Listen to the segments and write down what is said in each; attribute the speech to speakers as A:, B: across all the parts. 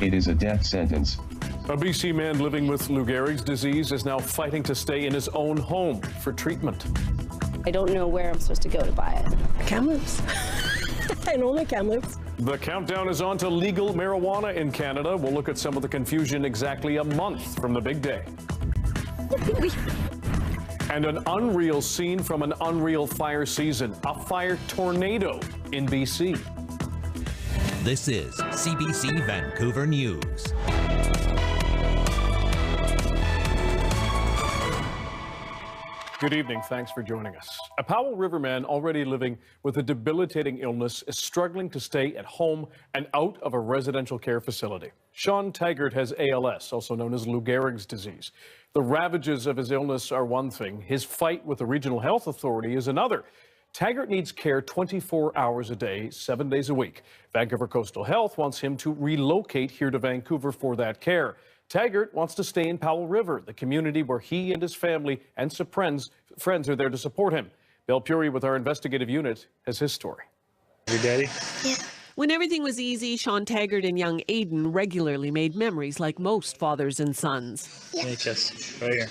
A: It is a death sentence.
B: A BC man living with Lou Gehrig's disease is now fighting to stay in his own home for treatment.
C: I don't know where I'm supposed to go to buy it.
D: Kamloops. And only Kamloops.
B: The countdown is on to legal marijuana in Canada. We'll look at some of the confusion exactly a month from the big day. And an unreal scene from an unreal fire season. A fire tornado in BC.
E: This is CBC Vancouver News.
B: Good evening. Thanks for joining us. A Powell River man already living with a debilitating illness is struggling to stay at home and out of a residential care facility. Sean Tagert has ALS, also known as Lou Gehrig's disease. The ravages of his illness are one thing. His fight with the regional health authority is another. Tagert needs care 24 hours a day, 7 days a week. Vancouver Coastal Health wants him to relocate here to Vancouver for that care. Tagert wants to stay in Powell River, the community where he and his family and some friends are there to support him. Bill Puri with our investigative unit has his story.
F: Your daddy?
G: Yeah.
D: When everything was easy, Sean Tagert and young Aiden regularly made memories like most fathers and sons.
F: Yeah. Chest, right here.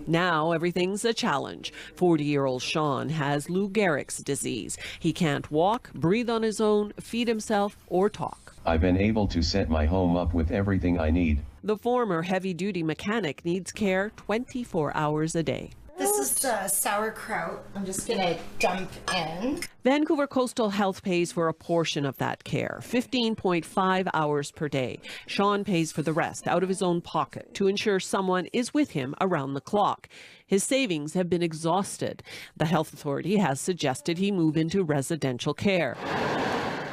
D: Now everything's a challenge. 40-year-old Sean has Lou Gehrig's disease. He can't walk, breathe on his own, feed himself, or talk.
A: I've been able to set my home up with everything I need.
D: The former heavy-duty mechanic needs care 24 hours a day.
G: This is sauerkraut. I'm just going to dump in.
D: Vancouver Coastal Health pays for a portion of that care, 15.5 hours per day. Sean pays for the rest out of his own pocket to ensure someone is with him around the clock. His savings have been exhausted. The health authority has suggested he move into residential care.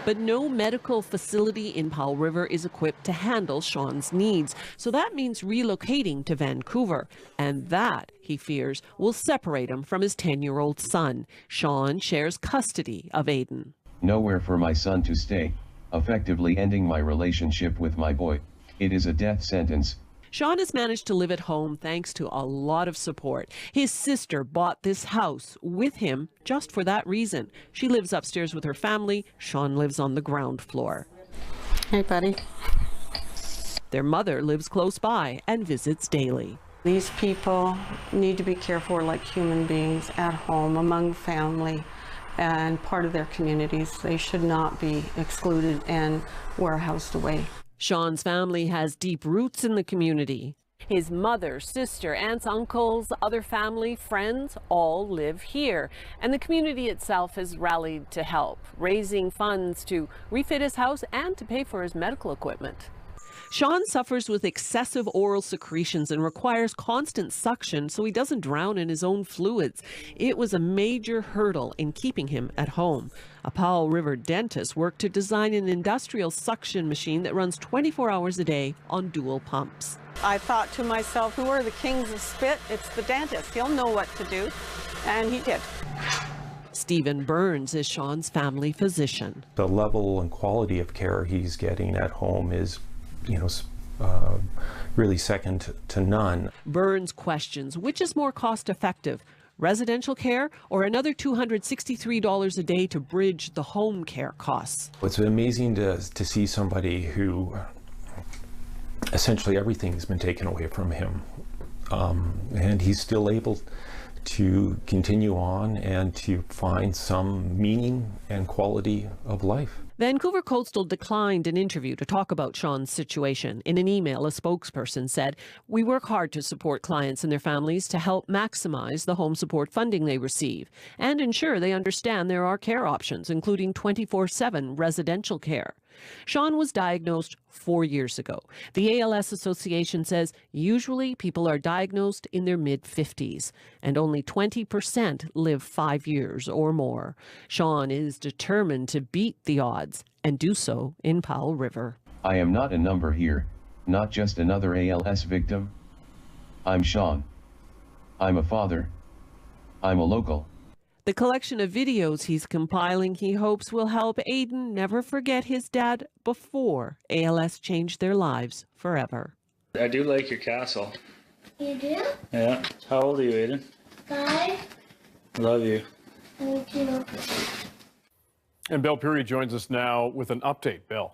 D: But no medical facility in Powell River is equipped to handle Sean's needs. So that means relocating to Vancouver. And that, he fears, will separate him from his 10-year-old son. Sean shares custody of Aiden.
A: Nowhere for my son to stay, effectively ending my relationship with my boy. It is a death sentence.
D: Sean has managed to live at home thanks to a lot of support. His sister bought this house with him just for that reason. She lives upstairs with her family. Sean lives on the ground floor.
H: Hey, buddy.
D: Their mother lives close by and visits daily.
H: These people need to be cared for like human beings at home, among family, and part of their communities. They should not be excluded and warehoused away.
D: Sean's family has deep roots in the community. His mother, sister, aunts, uncles, other family, friends all live here. And the community itself has rallied to help, raising funds to refit his house and to pay for his medical equipment. Sean suffers with excessive oral secretions and requires constant suction so he doesn't drown in his own fluids. It was a major hurdle in keeping him at home. A Powell River dentist worked to design an industrial suction machine that runs 24 hours a day on dual pumps.
H: I thought to myself, who are the kings of spit? It's the dentist. He'll know what to do. And he did.
D: Stephen Burns is Sean's family physician.
I: The level and quality of care he's getting at home is really second to none.
D: Burns questions which is more cost effective, residential care or another $263 a day to bridge the home care costs.
I: It's amazing to see somebody who essentially everything's been taken away from him, and he's still able to continue on and to find some meaning and quality of life.
D: Vancouver Coastal declined an interview to talk about Sean's situation. In an email, a spokesperson said, "We work hard to support clients and their families to help maximize the home support funding they receive and ensure they understand there are care options, including 24/7 residential care." Sean was diagnosed 4 years ago. The ALS Association says usually people are diagnosed in their mid-50s, and only 20% live 5 years or more. Sean is determined to beat the odds and do so in Powell River.
A: I am not a number here, not just another ALS victim. I'm Sean. I'm a father. I'm a local.
D: The collection of videos he's compiling, he hopes, will help Aiden never forget his dad before ALS changed their lives forever.
F: I do like your castle.
G: You do?
F: Yeah. How old are you, Aiden?
G: 5.
F: Love you.
G: Thank you.
B: And Bill Puri joins us now with an update. Bill.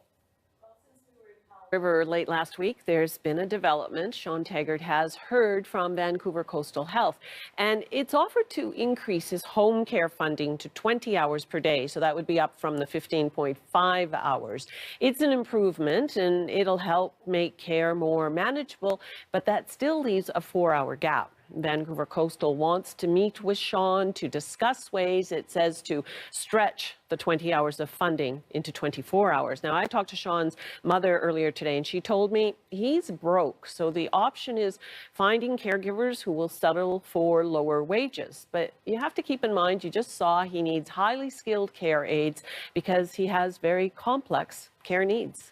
D: River late last week, there's been a development. Sean Tagert has heard from Vancouver Coastal Health, and it's offered to increase his home care funding to 20 hours per day. So that would be up from the 15.5 hours. It's an improvement, and it'll help make care more manageable, but that still leaves a 4-hour gap. Vancouver Coastal wants to meet with Sean to discuss ways, it says, to stretch the 20 hours of funding into 24 hours. Now, I talked to Sean's mother earlier today, and she told me he's broke. So the option is finding caregivers who will settle for lower wages. But you have to keep in mind, you just saw he needs highly skilled care aides because he has very complex care needs.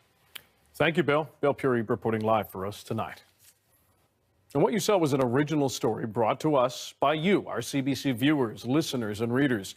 B: Thank you, Bill. Bill Puri reporting live for us tonight. And what you saw was an original story brought to us by you, our CBC viewers, listeners, and readers.